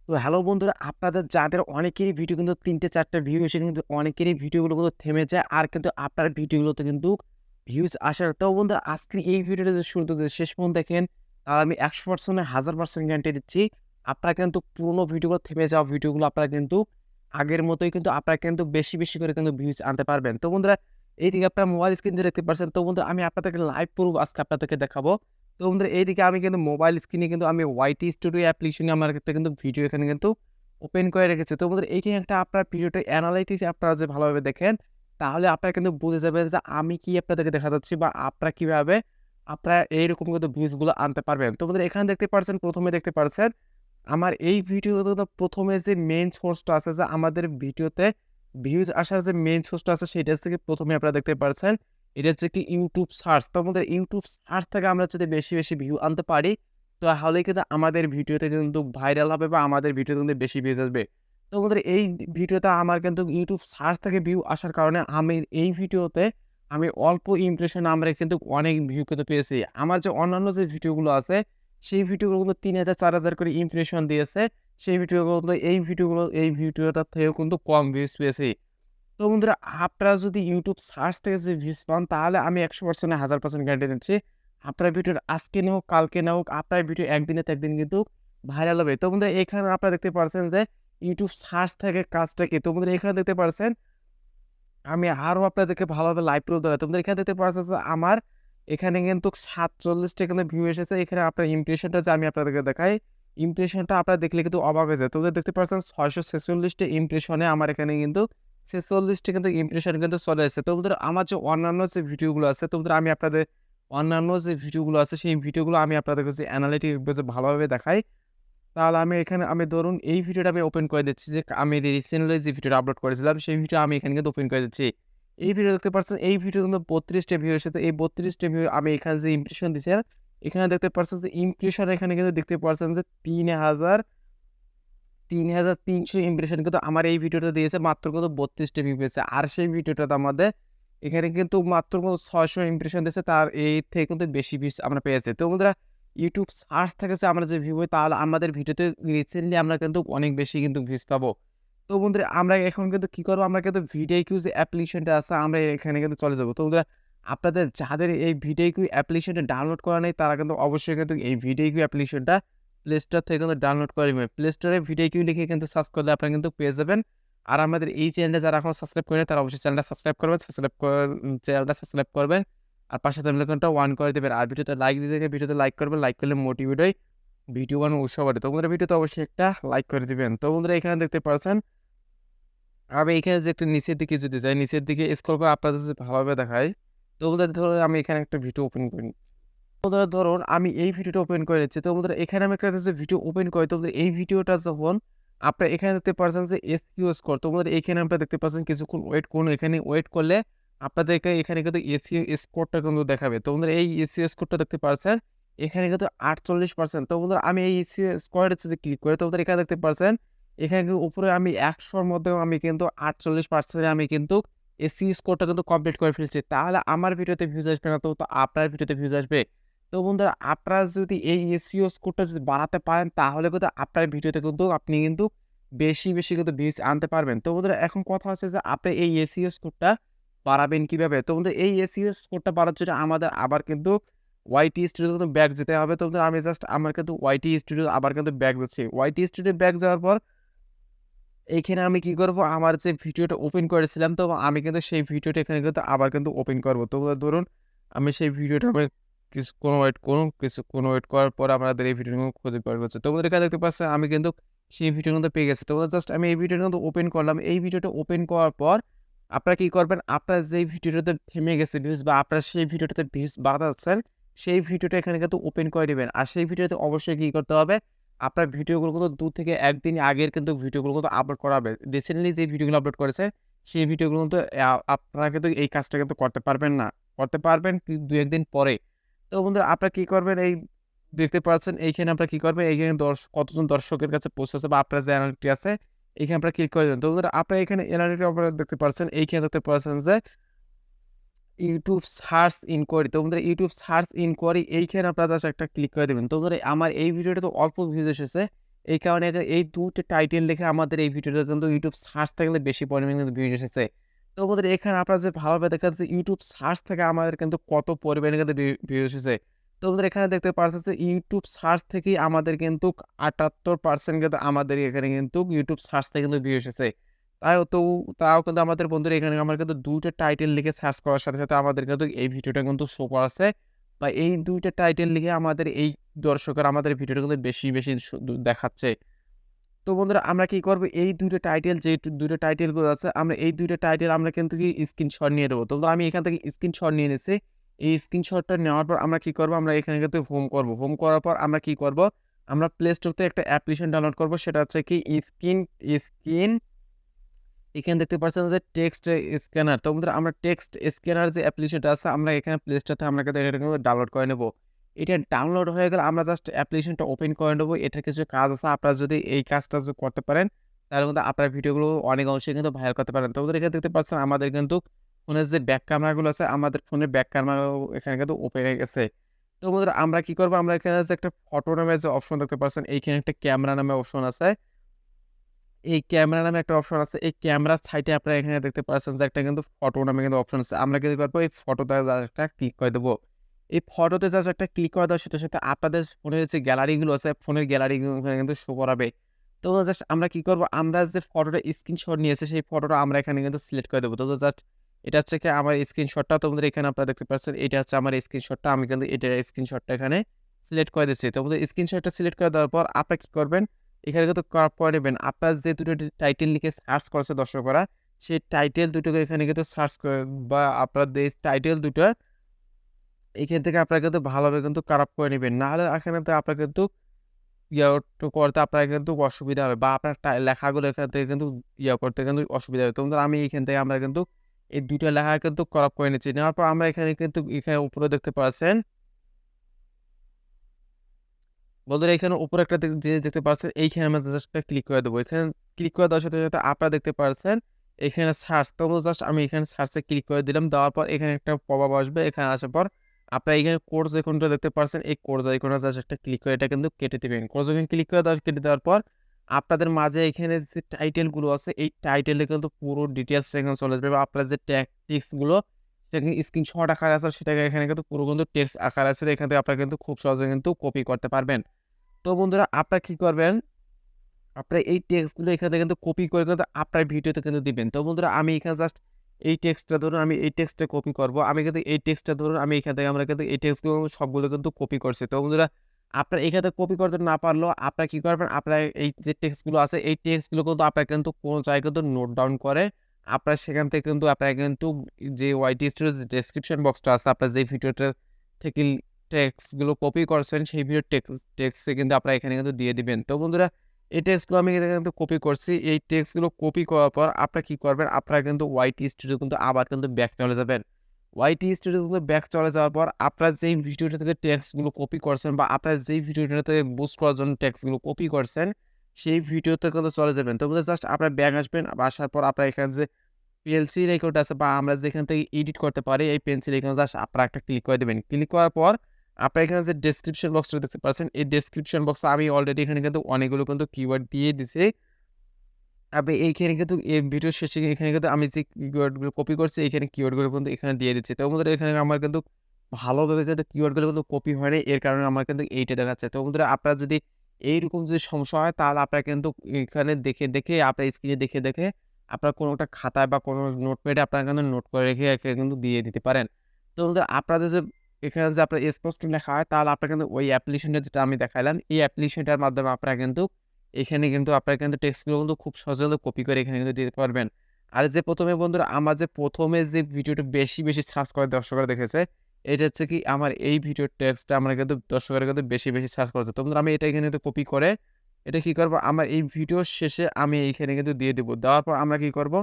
তো হ্যালো বন্ধুরা, আপনাদের যাদের অনেকেরই ভিডিও কিন্তু ৩-৪টা ভিউ এসে কিন্তু অনেকেরই ভিডিওগুলো কিন্তু থেমে যায়। আর কিন্তু আপনার ভিডিওগুলোতে কিন্তু ভিউজ আসে না। তো বন্ধুরা, আজকের এই ভিডিওটা যদি শুরু থেকে শেষ পর্যন্ত দেখেন, তাহলে আমি ১০০% ১০০০% গ্যারান্টি দিচ্ছি। আপনারা কিন্তু পুরোনো ভিডিওগুলো, থেমে যাওয়া ভিডিওগুলো আপনারা কিন্তু আগের মতোই কিন্তু আপনারা কিন্তু বেশি করে কিন্তু ভিউজ আনতে পারবেন। তো বন্ধুরা, এইদিকে আপনার মোবাইল স্ক্রিন দিয়ে দেখতে পাচ্ছেন। তো বন্ধুরা, আমি আপনাদেরকে লাইভ প্রুফ আজকে আপনাদেরকে দেখাবো। তো বন্ধুরা, এইদিকে আমি কিন্তু মোবাইল স্ক্রিনে কিন্তু আমি ওয়াইটি স্টুডিও অ্যাপ্লিকেশনে আমার একটা কিন্তু ভিডিও এখানে কিন্তু ওপেন করে রেখেছি। তো বন্ধুরা, এইখানে একটা আপনার ভিডিওটা অ্যানালাইটিক্স আপনারা যদি ভালোভাবে দেখেন, তাহলে আপনারা কিন্তু বুঝে যাবেন যে আমি কি আপনাদেরকে দেখা যাচ্ছি বা আপনারা কিভাবে আপনারা এইরকম কিন্তু ভিউজগুলো আনতে পারবেন। তো বন্ধুরা, এখানে দেখতে পারছেন, ১ম এ দেখতে পারছেন আমার এই ভিডিওতে তো ১ম এ যে মেইন সোর্সটা আছে, যে আমাদের ভিডিওতে ভিউজ আসার যে মেইন সোর্সটা আছে, সেটা থেকে ১ম এ আপনারা দেখতে পারছেন। এটা হচ্ছে কি YouTube সার্চ। তো আমাদের YouTube সার্চ থেকে আমরা যদি বেশি ভিউ আনতে পারি, তাহলেই কিন্তু আমাদের ভিডিওতে কিন্তু ভাইরাল হবে বা আমাদের ভিডিওতে কিন্তু বেশি ভিউজ আসবে। তো আমাদের এই ভিডিওতে আমার কিন্তু YouTube সার্চ থেকে ভিউ আসার কারণে আমি এই ভিডিওতে আমি অল্প ইমপ্রেশন আমরা কিন্তু অনেক ভিউ কিন্তু পেয়েছি। আমার যে অন্যান্য যে ভিডিওগুলো আছে, সেই ভিডিওগুলো কিন্তু ৩,০০০ ৪,০০০ করে ইমপ্রেশন দিয়েছে। সেই ভিডিওগুলো কিন্তু এই ভিডিওটার থেকেও কিন্তু কম ভিউজ পেয়েছি। তো বন্ধুরা, আপনারা যদি YouTube সার্চ থেকে যদি ভিউজ পান, তাহলে আমি ১০০% ১০০০% গ্যারান্টি দিচ্ছি। আপনার ভিডিওর আজকে না হোক, কালকে না হোক, আপনার ভিডিও একদিনে তো একদিন কিন্তু ভাইরাল হবে। তো বন্ধুরা, এখানে আপনারা দেখতে পারছেন যে YouTube সার্চ থেকে কাজটা কি? তো বন্ধুরা, এখানে দেখতে পারছেন আমি আরো আপনাদেরকে ভালোভাবে লাইভ প্রুফ দেখাচ্ছি। তোমরা এখানে দেখতে পাচ্ছেন যে আমার এখানে কিন্তু ৪৭ টা কিন্তু ভিউ এসেছে। এখানে আপনার ইমপ্রেশনটা যে আমি আপনাদেরকে দেখাই, ইমপ্রেশনটা আপনারা দেখলে কিন্তু অবাক হয়ে যায়। তোমরা দেখতে পাচ্ছেন ৬৪৬ টা ইমপ্রেশনে আমার এখানে কিন্তু ৪৬ টা কিন্তু ইমপ্রেশন কিন্তু চলে এসেছে। তো বন্ধুরা, আমার যে অন্যান্য যে ভিডিওগুলো আছে, তো বন্ধুরা আমি আপনাদের অন্যান্য যে ভিডিওগুলো আছে, সেই ভিডিওগুলো আমি আপনাদের কাছে অ্যানালিটিক ভালোভাবে দেখাই। তাহলে আমি ধরুন এই ভিডিওটা আমি ওপেন করে দিচ্ছি, যে আমি রিসেন্টলি যে ভিডিওটা আপলোড করেছিলাম, সেই ভিডিও আমি এখানে কিন্তু ওপেন করে দিচ্ছি। এই ভিডিও দেখতে পাচ্ছেন, এই ভিডিও কিন্তু ৩২ টা ভিউ এসেছে। এই ৩২ টা ভিউ আমি এখানে যে ইমপ্রেশন দিছেন, এখানে দেখতে পাচ্ছেন যে ইমপ্রেশন এখানে কিন্তু দেখতে পাচ্ছেন যে ৩,৩০০ ইমপ্রেশন কিন্তু আমার এই ভিডিওটা দিয়েছে, মাত্র কিন্তু ৩২ টা ভিউ পেয়েছে। আর সেই ভিডিওটাতে আমাদের এখানে কিন্তু মাত্র কিন্তু ৬০০ ইমপ্রেশন দিয়েছে, তার এর থেকে কিন্তু বেশি ভিউজ আমরা পেয়েছি। তো বন্ধুরা, YouTube সার্চ থেকে যে আমরা যে ভিউ পাই, তাহলে আমাদের ভিডিওতে রিসেন্টলি আমরা কিন্তু অনেক বেশি কিন্তু ভিউজ পাবো। তো বন্ধুরা, আমরা এখন কিন্তু কি করবো? আমরা কিন্তু ভিডিওকিউ যে অ্যাপ্লিকেশনটা আছে, আমরা এখানে কিন্তু চলে যাবো। তো বন্ধুরা, আপনাদের যাদের এই ভিডিওকিউ অ্যাপ্লিকেশনটা ডাউনলোড করা নেই, তারা কিন্তু অবশ্যই কিন্তু এই ভিডিওকিউ অ্যাপ্লিকেশনটা প্লে স্টোর থেকে কিন্তু ডাউনলোড করে নিবেন। প্লে স্টোরে ভিডিওকিউ লিখে কিন্তু সার্চ করলে আপনারা কিন্তু পেয়ে যাবেন। আর আমাদের এই চ্যানেলটা যারা এখনো সাবস্ক্রাইব করেনি, তারা অবশ্যই চ্যানেলটা সাবস্ক্রাইব করবেন। চ্যানেলটা সাবস্ক্রাইব করবেন। আর পাশে বেল আইকনটা অন করে দিবেন। আর ভিডিওতে লাইক দিতে গেলে ভিডিওতে লাইক করবেন। লাইক করলে মোটিভেট হই ভিডিও বানানোর উৎসাহ বাড়ে। তো বন্ধুরা, ভিডিওতে অবশ্যই একটা লাইক করে দিবেন। তো বন্ধুরা, এখানে দেখতে পাচ্ছেন আমি এখানে যে একটু নিচের দিকে যদি যাই, নিচের দিকে স্ক্রল করে আপনাদের যদি ভালোভাবে দেখাই, তো বন্ধুরা ধরুন আমি এখানে একটা ভিডিও ওপেন করি। বন্ধুরা, ধরুন আমি এই ভিডিওটা ওপেন করে নিচ্ছি। তো বন্ধুরা, এখানে আমি একটা যে ভিডিও ওপেন করি, তো বন্ধুরা এই ভিডিওটা যখন আপনারা এখানে দেখতে পাচ্ছেন যে এসইও স্কোর। তো বন্ধুরা, এখানে আপনারা দেখতে পাচ্ছেন কিছুক্ষণ ওয়েট করুন। এখানে ওয়েট করলে আপনাদেরকে এখানে কিন্তু এসইও স্কোরটা কিন্তু দেখাবে। তো বন্ধুরা, এই এসইও স্কোরটা দেখতে পাচ্ছেন এখানে কিন্তু ৪৮%। তো বন্ধুরা, আমি এই এসইও স্কোরে যদি ক্লিক করি, তো বন্ধুরা এখানে দেখতে পাচ্ছেন এখানে কিন্তু উপরে আমি ১০০ র মধ্যেও আমি কিন্তু ৪৮% আমি কিন্তু এসইও স্কোরটা কিন্তু কমপ্লিট করে ফেলছি। তাহলে আমার ভিডিওতে ভিউজ আসবে না, তো আপনার ভিডিওতে ভিউজ আসবে। তো বন্ধুরা, আপনারা যদি এই এসইও স্কোরটা যদি বাড়াতে পারেন, তাহলে কিন্তু আপনার ভিডিওতে কিন্তু আপনি কিন্তু বেশি কিন্তু ভিউজ আনতে পারবেন। তো বন্ধুরা, এখন কথা হচ্ছে যে আপনি এই এসইও স্কোরটা বাড়াবেন কিভাবে? তো বন্ধুরা, এই এসইও স্কোরটা বাড়ার জন্য আমাদের আবার কিন্তু ওয়াইটি স্টুডিওতে কিন্তু ব্যাক যেতে হবে। তো বন্ধুরা, আমি জাস্ট আমার কিন্তু ওয়াইটি স্টুডিও আবার কিন্তু ব্যাক যাচ্ছি। ওয়াইটি স্টুডিও ব্যাক যাওয়ার পর এইখানে আমি কি করব? আমার যে ভিডিওটা ওপেন করেছিলাম, তো আমি কিন্তু সেই ভিডিওটা এখানে কিন্তু আবার কিন্তু ওপেন করব। তো ধরুন আমি সেই ভিডিওটা আমি কিছুক্ষণ ওয়েট করুন। কিছুক্ষণ ওয়েট করার পর আমাদের এই ভিডিওটা খুঁজে বের করছে। তো বন্ধুরা, এখানে দেখতে পাচ্ছেন আমি কিন্তু সেই ভিডিও কিন্তু পেয়ে গেছি। তো জাস্ট আমি এই ভিডিওটা কিন্তু ওপেন করলাম। এই ভিডিওটা ওপেন করার পর আপনারা কি করবেন? আপনার যেই ভিডিওটাতে থেমে গেছে ভিউজ, বা আপনার সেই ভিডিওটাতে ভিউজ বাড়াচ্ছেন, সেই ভিডিওটা এখানে কিন্তু ওপেন করে দিবেন। আর সেই ভিডিওতে অবশ্যই কি করতে হবে? আপনার ভিডিওগুলো কিন্তু ২ থেকে ১ দিন আগের কিন্তু ভিডিওগুলো কিন্তু আপলোড করা হবে। রিসেন্টলি যে ভিডিওগুলো আপলোড করেছে, সেই ভিডিওগুলো কিন্তু আপনারা কিন্তু এই কাজটা কিন্তু করতে পারবেন না। করতে পারবেন ২-১ দিন পরে। তো বন্ধুরা, আপনারা কি করবেন? এই দেখতে পাচ্ছেন এইখানে আপনারা কি করবেন? এইখানে কতজন দর্শকের কাছে পৌঁছেছে বা আপনার যে অ্যানালিটি আছে, এইখানে আপনারা ক্লিক করে দেন। তো বন্ধুরা, আপনারা এখানে অ্যানালিটি আপনারা দেখতে পাচ্ছেন। এইখানে দেখতে পাচ্ছেন যে YouTube সার্চ ইনকোয়ারি। তো বন্ধুরা, YouTube সার্চ ইনকোয়ারি এইখানে আপনারা জাস্ট একটা ক্লিক করে দিবেন। তো বন্ধুরা, আমার এই ভিডিওটাতে অল্প ভিউজ এসেছে। এই কারণে এই ২টা টাইটেল লিখে আমাদের এই ভিডিওটা কিন্তু YouTube সার্চ থেকে কিন্তু বেশি পরিমাণে কিন্তু ভিউ এসেছে। তো বন্ধুরা এখানে আপনারা যে ভালোভাবে দেখেন যে YouTube সার্চ থেকে আমাদের কিন্তু কত পরিমাণে কিন্তু ভিউ এসেছে। তো বন্ধুরা এখানে দেখতে পাচ্ছেন যে YouTube সার্চ থেকেই আমাদের কিন্তু ৭৮% কিন্তু আমাদের এখানে কিন্তু YouTube সার্চ থেকে কিন্তু ভিউ এসেছে। তাও কিন্তু আমাদের বন্ধুরা এখানে আমরা কিন্তু ২টা টাইটেল লিখে সার্চ করার সাথে, সাথে আমাদের কিন্তু এই ভিডিওটা কিন্তু শো করাচ্ছে বা এই ২টা টাইটেল লিখে আমাদের এই দর্শকেরা আমাদের ভিডিওটা কিন্তু বেশি দেখাচ্ছে। তো বন্ধুরা আমরা কি করব এই ২টা টাইটেল যে ২টা টাইটেলগুলো আছে আমরা এই ২টা টাইটেল আমরা কিন্তু স্ক্রিনশট নিয়ে নেব। তো বন্ধুরা আমি এখান থেকে স্ক্রিনশট নিয়ে নিছি। এই স্ক্রিনশটটা নেওয়ার পর আমরা কি করব আমরা এখানে কিন্তু হোম করব। হোম করার পর আমরা কি করব আমরা প্লে স্টোর থেকে একটা অ্যাপ্লিকেশন ডাউনলোড করব সেটা হচ্ছে কি স্ক্রিন এখানে দেখতে পাচ্ছেন যে টেক্সট স্ক্যানার। তো বন্ধুরা আমরা টেক্সট স্ক্যানার যে অ্যাপ্লিকেশনটা আছে আমরা এখানে প্লে স্টোর থেকে আমরা কিন্তু এটা কিন্তু ডাউনলোড করে নেব। এটা ডাউনলোড হয়ে গেলে আমরা জাস্ট অ্যাপ্লিকেশনটা ওপেন করে নেব। এটার কিছু কাজ আছে আপনারা যদি এই কাজটা যদি করতে পারেন তাহলে কিন্তু আপনার ভিডিওগুলো অনেক অংশে কিন্তু ভাইরাল করতে পারেন। তো বন্ধুরা এখানে দেখতে পাচ্ছেন আমাদের কিন্তু ফোনের যে ব্যাক ক্যামেরাগুলো আছে আমাদের ফোনের ব্যাক ক্যামেরাও এখানে কিন্তু ওপেন হয়ে গেছে। তো বন্ধুরা আমরা কি করব আমরা এখানে যে একটা ফটো নামের যে অপশন দেখতে পাচ্ছেন এইখানে একটা ক্যামেরা নামে অপশন আছে। এই ক্যামেরা নামে একটা অপশন আছে। এই ক্যামেরার সাইডে আপনারা এখানে দেখতে পাচ্ছেন যে একটা কিন্তু ফটো নামে কিন্তু অপশন আছে। আমরা কি করব এই ফটোতে জাস্ট একটা ক্লিক করে দেব। এই ফটোতে জাস্ট একটা ক্লিক করে দেওয়ার সাথে, সাথে আপনাদের ফোনের যে গ্যালারিগুলো আছে ফোনের গ্যালারিগুলো এখানে কিন্তু শো করাবে। তো জাস্ট আমরা কি করব আমরা যে ফটোটা স্ক্রিনশট নিয়েছি সেই ফটোটা আমরা এখানে কিন্তু সিলেক্ট করে দেব। তো জাস্ট এটা হচ্ছে কি আমার স্ক্রিনশটটা তো বন্ধুরা এখানে আপনারা দেখতে পাচ্ছেন এটা হচ্ছে আমার স্ক্রিনশটটা। আমি কিন্তু এটা স্ক্রিনশটটা এখানে সিলেক্ট করে দিচ্ছি। তো বন্ধুরা স্ক্রিনশটটা সিলেক্ট করে দেওয়ার পর আপনারা কি করবেন এখানে কিন্তু ক্রপ করে নেবেন। আপনার যে দুটো টাইটেল লিখে সার্চ করেছে দর্শকরা, সেই টাইটেল দুটোকে এখানে কিন্তু সার্চ করে বা আপনার যে টাইটেল দুটো এখান থেকে আপনারা কিন্তু ভালোভাবে কিন্তু ক্রপ করে নেবেন। নাহলে এখানে তো আপনার কিন্তু করতে আপনার কিন্তু অসুবিধা হবে বা আপনার লেখাগুলো এখান থেকে কিন্তু করতে কিন্তু অসুবিধা হবে। তো বন্ধুরা আমি এখান থেকে আমরা কিন্তু এই ২ টা লেখা কিন্তু ক্রপ করে নিচ্ছি। নেওয়ার পর আমরা এখানে কিন্তু এখানে উপরে দেখতে পাচ্ছেন বন্ধুরা এখানে উপরে একটা জিনিস দেখতে পাচ্ছেন এইখানে আমরা জাস্ট একটা ক্লিক করে দেবো। এখানে ক্লিক করে দেওয়ার সাথে, সাথে আপনারা দেখতে পাচ্ছেন এখানে সার্চ। তো জাস্ট আমি এখানে সার্চে ক্লিক করে দিলাম। দেওয়ার পর এখানে একটা পপআপ আসবে। এখানে আসার পর আপনারা এখানে কোর্স আইকনটা দেখতে পাচ্ছেন। এই কোর্স আইকনে জাস্ট একটা ক্লিক করে এটা কিন্তু কেটে দিবেন। কোর্স আইকনে ক্লিক করে কেটে দেওয়ার পর আপনাদের মাঝে এখানে যে টাইটেলগুলো আছে এই টাইটেলে কিন্তু পুরো ডিটেইলস এখানে চলে আসবে বা আপনার যে ট্যাক্টিক্সগুলো সেটাকে স্ক্রিনশট আকারে আছে সেটাকে এখানে কিন্তু পুরো কিন্তু টেক্সট আকারে আছে। এখান থেকে আপনারা কিন্তু খুব সহজে কিন্তু কপি করতে পারবেন। তো বন্ধুরা আপনারা কি করবেন? আপনারা এই টেক্সটগুলো এখান থেকে কিন্তু কপি করে কিন্তু আপনার ভিডিওতে কিন্তু দিবেন। তো বন্ধুরা আমি এখানে জাস্ট এই টেক্সটটা ধরুন আমি এই টেক্সটটা কপি করব। আমি কিন্তু এই টেক্সটটা ধরুন আমি এখান থেকে আমরা কিন্তু এই টেক্সটগুলো সবগুলো কিন্তু কপি করছি। তো বন্ধুরা আপনারা এখান থেকে কপি করতে না পারলেও আপনারা কি করবেন? আপনারা এই যে টেক্সটগুলো আছে এই টেক্সটগুলো কিন্তু আপনারা কিন্তু কোনো জায়গায় কিন্তু নোট ডাউন করে আপনারা সেখান থেকে কিন্তু আপনারা কিন্তু যে ওয়াইটি স্টুডিওর যে ডেসক্রিপশন বক্সটা আছে আপনার যে ভিডিওটা থেকে টেক্সটগুলো কপি করছেন সেই ভিডিওর টেক্সটে কিন্তু আপনারা এখানে কিন্তু দিয়ে দিবেন। তো বন্ধুরা এই টেক্সটগুলো আমি এখানে কিন্তু কপি করছি। এই টেক্সটগুলো কপি করার পর আপনারা কি করবেন? আপনারা কিন্তু ওয়াইটি স্টুডিও কিন্তু আবার কিন্তু ব্যাক চলে যাবেন। ওয়াইটি স্টুডিও কিন্তু ব্যাক চলে যাওয়ার পর আপনারা যেই ভিডিওটা থেকে টেক্সটগুলো কপি করছেন বা আপনারা যেই ভিডিওটা থেকে বুস্ট করার জন্য টেক্সটগুলো কপি করছেন সেই ভিডিওতে কিন্তু চলে যাবেন। তো বন্ধুরা জাস্ট আপনারা ব্যাক আসবেন। আসার পর আপনারা এখানে যে পেন্সিল আইকনটা আছে বা আমরা যেখান থেকে এডিট করতে পারি এই পেন্সিল আইকনে জাস্ট আপনারা একটা ক্লিক করে দিবেন। ক্লিক করার পর আপনারা এখানে যে ডেসক্রিপশন বক্সটা দেখতে পাচ্ছেন এই ডেসক্রিপশন বক্সে আমি অলরেডি এখানে কিন্তু অনেকগুলো কিন্তু কিওয়ার্ড দিয়ে দিছি। আপনি এইখানে কিন্তু এই ভিডিওর শেষে এখানে কিন্তু আমি যে কিওয়ার্ডগুলো কপি করছি এইখানে কিওয়ার্ডগুলো কিন্তু এখানে দিয়ে দিচ্ছি। তো বন্ধুরা এখানে আমার কিন্তু ভালোভাবে কিন্তু কিওয়ার্ডগুলো কিন্তু কপি হয় নাই। এর কারণে আমার কিন্তু এইটা দেখাচ্ছে। তো বন্ধুরা আপনারা যদি এইরকম যদি সমস্যা হয় তাহলে আপনারা কিন্তু এখানে দেখে আপনার স্ক্রিনে দেখে আপনার কোনো একটা খাতায় বা কোনো নোটপ্যাডে আপনারা কিন্তু নোট করে রেখে এখানে কিন্তু দিয়ে দিতে পারেন। তো বন্ধুরা আপনাদের যে এখানে যে আপনার স্পষ্ট লেখা হয় তাহলে আপনারা কিন্তু ওই অ্যাপ্লিকেশনটা যেটা আমি দেখাইলাম এই অ্যাপ্লিকেশনটার মাধ্যমে আপনারা কিন্তু এখানে কিন্তু আপনারা কিন্তু টেক্সটগুলো কিন্তু খুব সহজে কিন্তু কপি করে এখানে কিন্তু দিতে পারবেন। আর যে ১ম এ বন্ধুরা আমার যে ১ম এ যে ভিডিওটা বেশি সার্চ করে দর্শকরা দেখেছে, এটা হচ্ছে কি আমার এই ভিডিওর টেক্সটটা আমরা কিন্তু দর্শকরা কিন্তু বেশি সার্চ করেছে। তো বন্ধুরা আমি এটা এখানে কিন্তু কপি করে এটা কি করব আমার এই ভিডিওর শেষে আমি এইখানে কিন্তু দিয়ে দিব। দেওয়ার পর আমরা কি করব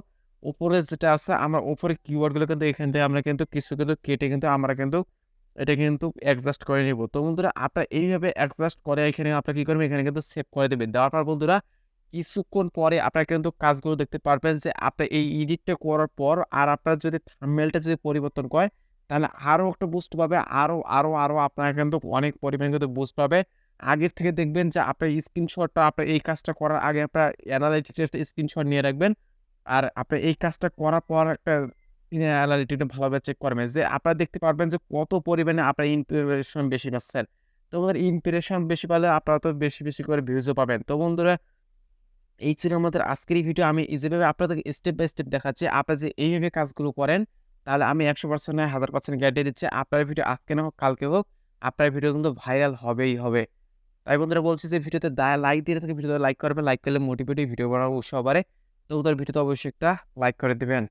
উপরে যেটা আছে আমার উপরে কিওয়ার্ডগুলো কিন্তু এখান থেকে আমরা কিন্তু কিছু কিন্তু কেটে কিন্তু আমরা কিন্তু এটা কিন্তু অ্যাডজাস্ট করে নিব। তো বন্ধুরা আপনারা এইভাবে অ্যাডজাস্ট করে এখানে আপনারা কি করবেন এখানে কিন্তু সেভ করে দিবেন। দেওয়ার পর বন্ধুরা কিছুক্ষণ পরে আপনারা কিন্তু কাজগুলো দেখতে পারবেন যে আপনার এই এডিটটা করার পর আর আপনার যদি থাম্বনেলটা যদি পরিবর্তন করে তাহলে আরও একটা বুস্ট পাবে। আরও আপনারা কিন্তু অনেক পরিমাণে কিন্তু বুস্ট পাবে। আগের থেকে দেখবেন যে আপনার স্ক্রিনশটটা আপনার এই কাজটা করার আগে আপনার অ্যানালাইটিক্স একটা স্ক্রিনশট নিয়ে রাখবেন। আর আপনার এই কাজটা করার পর একটা অ্যানালিটিকটা ভালোভাবে চেক করবেন যে আপনারা দেখতে পারবেন যে কত পরিমাণে আপনার ইমপ্রেশন বেশি পাচ্ছেন। তো বন্ধুরা ইমপ্রেশন বেশি পেলে আপনারা তো বেশি করে ভিউজও পাবেন। তো বন্ধুরা এই ছিল আমাদের আজকের এই ভিডিও। আমি যেভাবে আপনাদেরকে স্টেপ বাই স্টেপ দেখাচ্ছি, আপনারা যে এইভাবে কাজগুলো করেন তাহলে আমি 100% নয় 1000% গ্যারান্টি দিচ্ছি আপনার ভিডিও আজকে না হোক কালকে হোক আপনার ভিডিও কিন্তু ভাইরাল হবেই হবে। তাই বন্ধুরা বলছি যে ভিডিওতে লাইক দিয়ে থাকে, ভিডিওতে লাইক করবেন, লাইক করলে মোটিভেট ভিডিও বানাবো উৎসাহ বাড়ে। তো ওদের ভিডিওতে অবশ্যই একটা লাইক করে দিবেন।